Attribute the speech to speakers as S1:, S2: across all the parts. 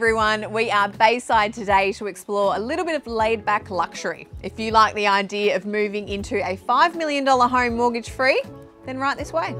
S1: everyone, we are Bayside today to explore a little bit of laid-back luxury. If you like the idea of moving into a $5 million home mortgage-free, then right this way.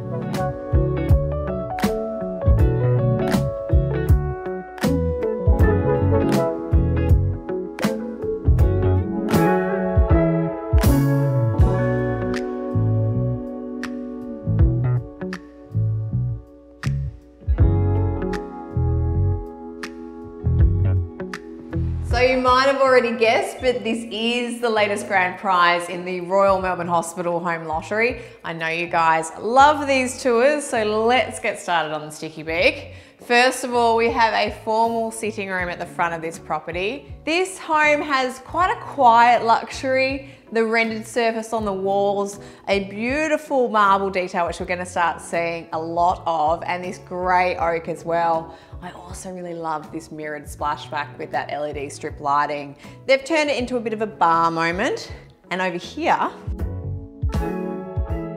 S1: So you might have already guessed, but this is the latest grand prize in the Royal Melbourne Hospital Home Lottery. I know you guys love these tours, so let's get started on the sticky beak. First of all, we have a formal sitting room at the front of this property. This home has quite a quiet luxury. The rendered surface on the walls, a beautiful marble detail, which we're going to start seeing a lot of, and this grey oak as well. I also really love this mirrored splashback with that LED strip lighting. They've turned it into a bit of a bar moment. And over here,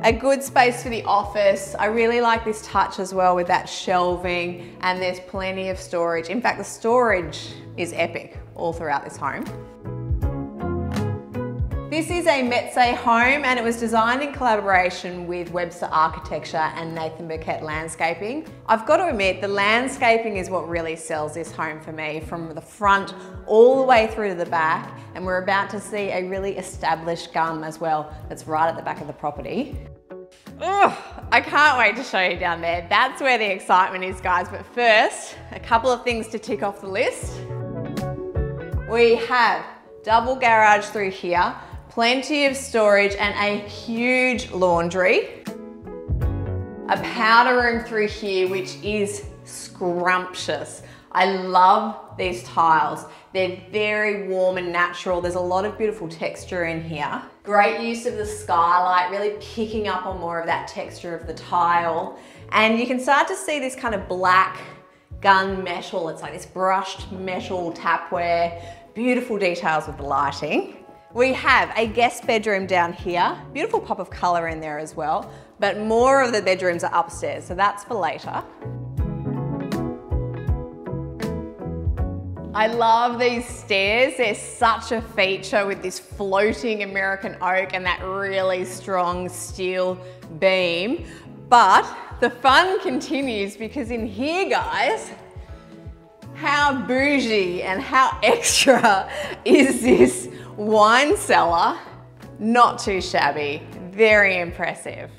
S1: a good space for the office. I really like this touch as well with that shelving, and there's plenty of storage. In fact, the storage is epic all throughout this home. This is a Mazzei home, and it was designed in collaboration with Webster Architecture and Burkett Landscaping. I've got to admit, the landscaping is what really sells this home for me, from the front all the way through to the back, and we're about to see a really established gum as well that's right at the back of the property. Ugh, I can't wait to show you down there. That's where the excitement is, guys. But first, a couple of things to tick off the list. We have double garage through here, plenty of storage and a huge laundry. A powder room through here, which is scrumptious. I love these tiles. They're very warm and natural. There's a lot of beautiful texture in here. Great use of the skylight, really picking up on more of that texture of the tile. And you can start to see this kind of black gun metal. It's like this brushed metal tapware. Beautiful details with the lighting. We have a guest bedroom down here. Beautiful pop of colour in there as well, but more of the bedrooms are upstairs, so that's for later. I love these stairs. They're such a feature with this floating American oak and that really strong steel beam. But the fun continues, because in here, guys, how bougie and how extra is this wine cellar? Not too shabby, very impressive.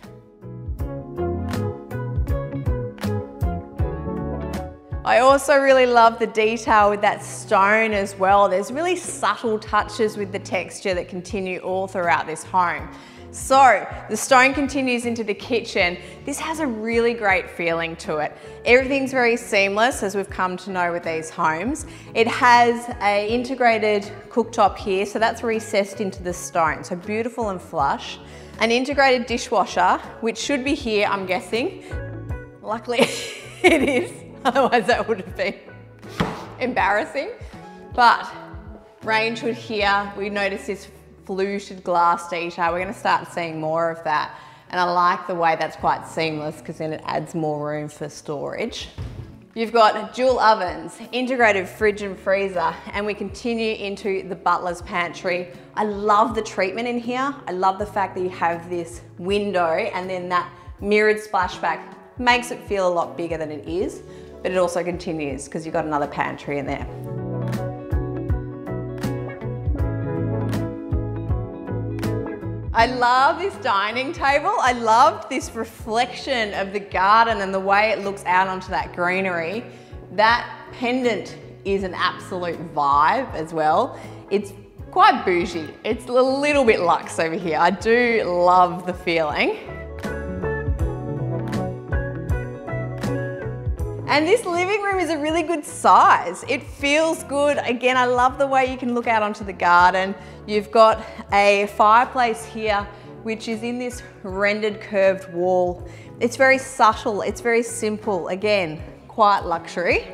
S1: I also really love the detail with that stone as well. There's really subtle touches with the texture that continue all throughout this home. So the stone continues into the kitchen. This has a really great feeling to it. Everything's very seamless, as we've come to know with these homes. It has an integrated cooktop here, so that's recessed into the stone, so beautiful and flush. An integrated dishwasher, which should be here, I'm guessing. Luckily it is, otherwise that would have been embarrassing. But range hood here, we notice this fluted glass detail. We're going to start seeing more of that, and I like the way that's quite seamless, because then it adds more room for storage. You've got dual ovens, integrated fridge and freezer, and we continue into the butler's pantry. I love the treatment in here. I love the fact that you have this window, and then that mirrored splashback makes it feel a lot bigger than it is, but it also continues because you've got another pantry in there. I love this dining table. I love this reflection of the garden and the way it looks out onto that greenery. That pendant is an absolute vibe as well. It's quite bougie. It's a little bit luxe over here. I do love the feeling. And this living room is a really good size. It feels good. Again, I love the way you can look out onto the garden. You've got a fireplace here, which is in this rendered curved wall. It's very subtle, it's very simple. Again, quite luxury.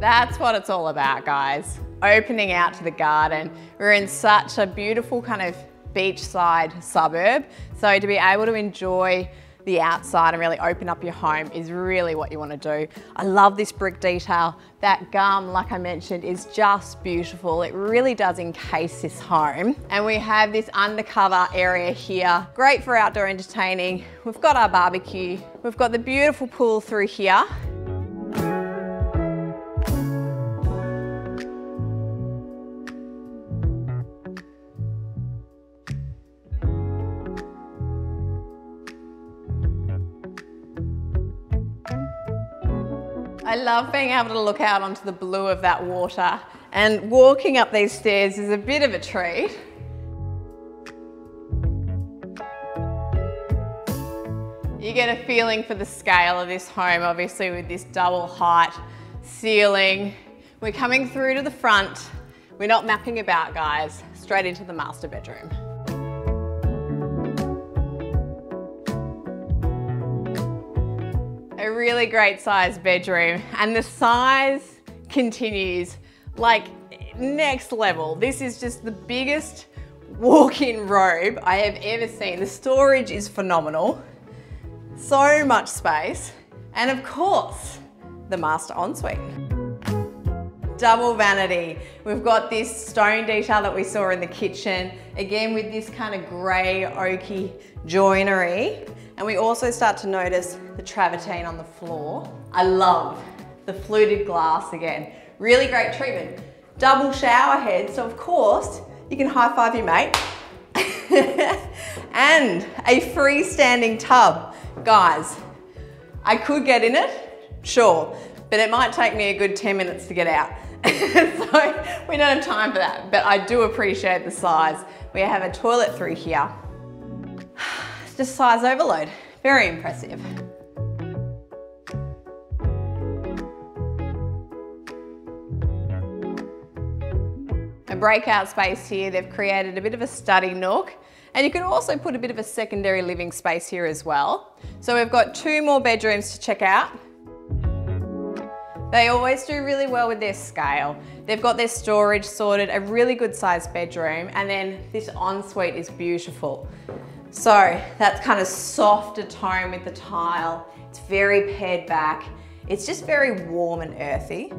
S1: That's what it's all about, guys. Opening out to the garden. We're in such a beautiful kind of beachside suburb. So to be able to enjoy the outside and really open up your home is really what you want to do. I love this brick detail. That gum, like I mentioned, is just beautiful. It really does encase this home. And we have this undercover area here. Great for outdoor entertaining. We've got our barbecue. We've got the beautiful pool through here. I love being able to look out onto the blue of that water, and walking up these stairs is a bit of a treat. You get a feeling for the scale of this home, obviously, with this double height ceiling. We're coming through to the front. We're not mapping about, guys, straight into the master bedroom. A really great sized bedroom, and the size continues like next level. This is just the biggest walk-in robe I have ever seen. The storage is phenomenal. So much space. And of course, the master ensuite. Double vanity. We've got this stone detail that we saw in the kitchen, again with this kind of grey oaky joinery. And we also start to notice the travertine on the floor. I love the fluted glass again. Really great treatment. Double shower head, so of course you can high five your mate. And a freestanding tub. Guys, I could get in it, sure, but it might take me a good 10 minutes to get out. So we don't have time for that, but I do appreciate the size. We have a toilet through here. It's just size overload, very impressive. A breakout space here, they've created a bit of a study nook, and you can also put a bit of a secondary living space here as well. So we've got 2 more bedrooms to check out. They always do really well with their scale. They've got their storage sorted, a really good sized bedroom, and then this ensuite is beautiful. So that's kind of softer tone with the tile. It's very pared back. It's just very warm and earthy.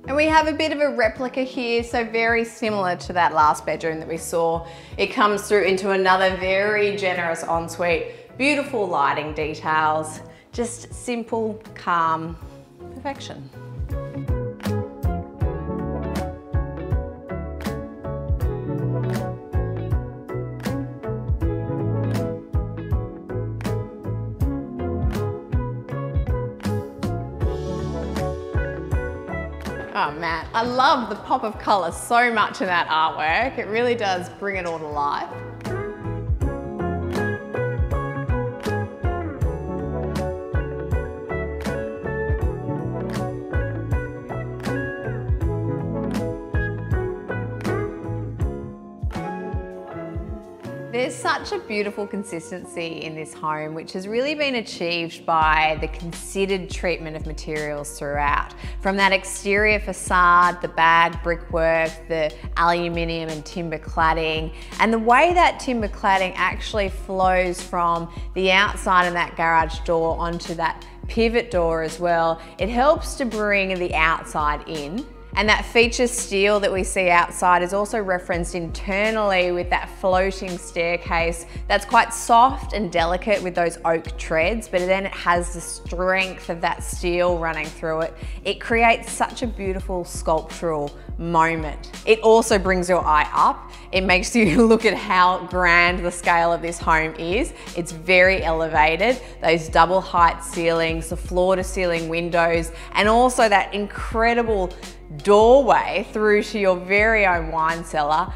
S1: And we have a bit of a replica here, so very similar to that last bedroom that we saw. It comes through into another very generous ensuite, beautiful lighting details, just simple, calm perfection. Oh man, I love the pop of colour so much in that artwork. It really does bring it all to life. There's such a beautiful consistency in this home, which has really been achieved by the considered treatment of materials throughout. From that exterior facade, the bag brickwork, the aluminium and timber cladding, and the way that timber cladding actually flows from the outside of that garage door onto that pivot door as well. It helps to bring the outside in. And that feature steel that we see outside is also referenced internally with that floating staircase that's quite soft and delicate with those oak treads, but then it has the strength of that steel running through it. It creates such a beautiful sculptural moment. It also brings your eye up. It makes you look at how grand the scale of this home is. It's very elevated, those double height ceilings, the floor to ceiling windows, and also that incredible doorway through to your very own wine cellar.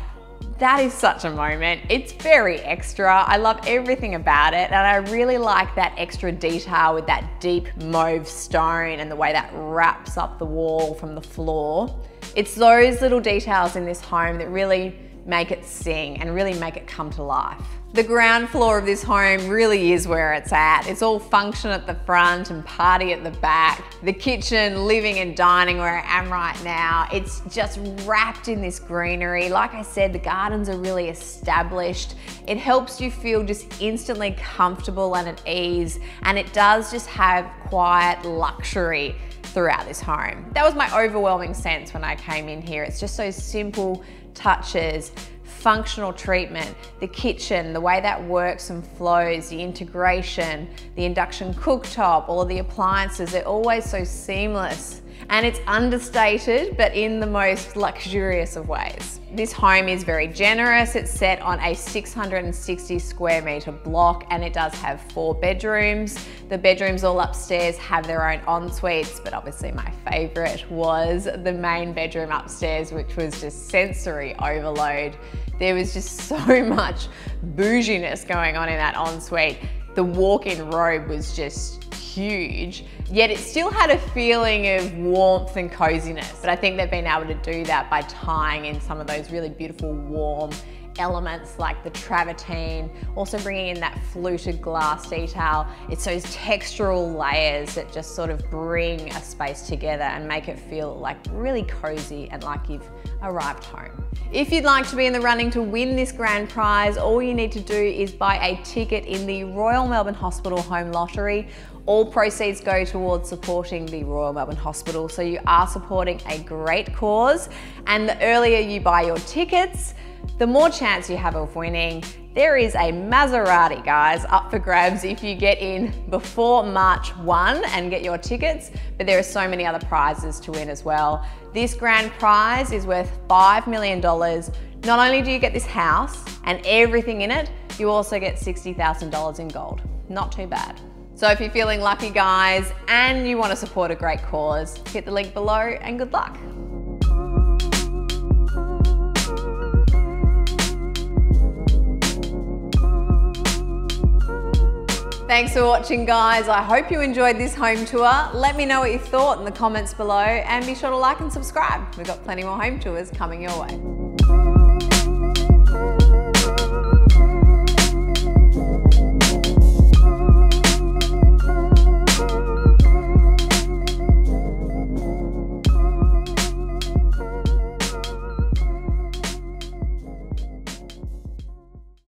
S1: That is such a moment. It's very extra. I love everything about it, and I really like that extra detail with that deep mauve stone and the way that wraps up the wall from the floor. It's those little details in this home that really make it sing and really make it come to life. The ground floor of this home really is where it's at. It's all function at the front and party at the back. The kitchen, living and dining where I am right now, it's just wrapped in this greenery. Like I said, the gardens are really established. It helps you feel just instantly comfortable and at ease, and it does just have quiet luxury throughout this home. That was my overwhelming sense when I came in here. It's just those simple touches, functional treatment, the kitchen, the way that works and flows, the integration, the induction cooktop, all of the appliances, they're always so seamless. And it's understated, but in the most luxurious of ways. This home is very generous. It's set on a 660 square meter block, and it does have 4 bedrooms. The bedrooms all upstairs have their own en-suites, but obviously my favorite was the main bedroom upstairs, which was just sensory overload. There was just so much bouginess going on in that ensuite. The walk-in robe was just huge, yet it still had a feeling of warmth and coziness. But I think they've been able to do that by tying in some of those really beautiful warm elements like the travertine, also bringing in that fluted glass detail. It's those textural layers that just sort of bring a space together and make it feel like really cozy and like you've arrived home. If you'd like to be in the running to win this grand prize, all you need to do is buy a ticket in the Royal Melbourne Hospital Home Lottery. All proceeds go towards supporting the Royal Melbourne Hospital, so you are supporting a great cause, and the earlier you buy your tickets, the more chance you have of winning. There is a Maserati, guys, up for grabs if you get in before March 1 and get your tickets, but there are so many other prizes to win as well. This grand prize is worth $5 million. Not only do you get this house and everything in it, you also get $60,000 in gold. Not too bad. So if you're feeling lucky, guys, and you want to support a great cause, hit the link below and good luck. Thanks for watching, guys. I hope you enjoyed this home tour. Let me know what you thought in the comments below, and be sure to like and subscribe. We've got plenty more home tours coming your way.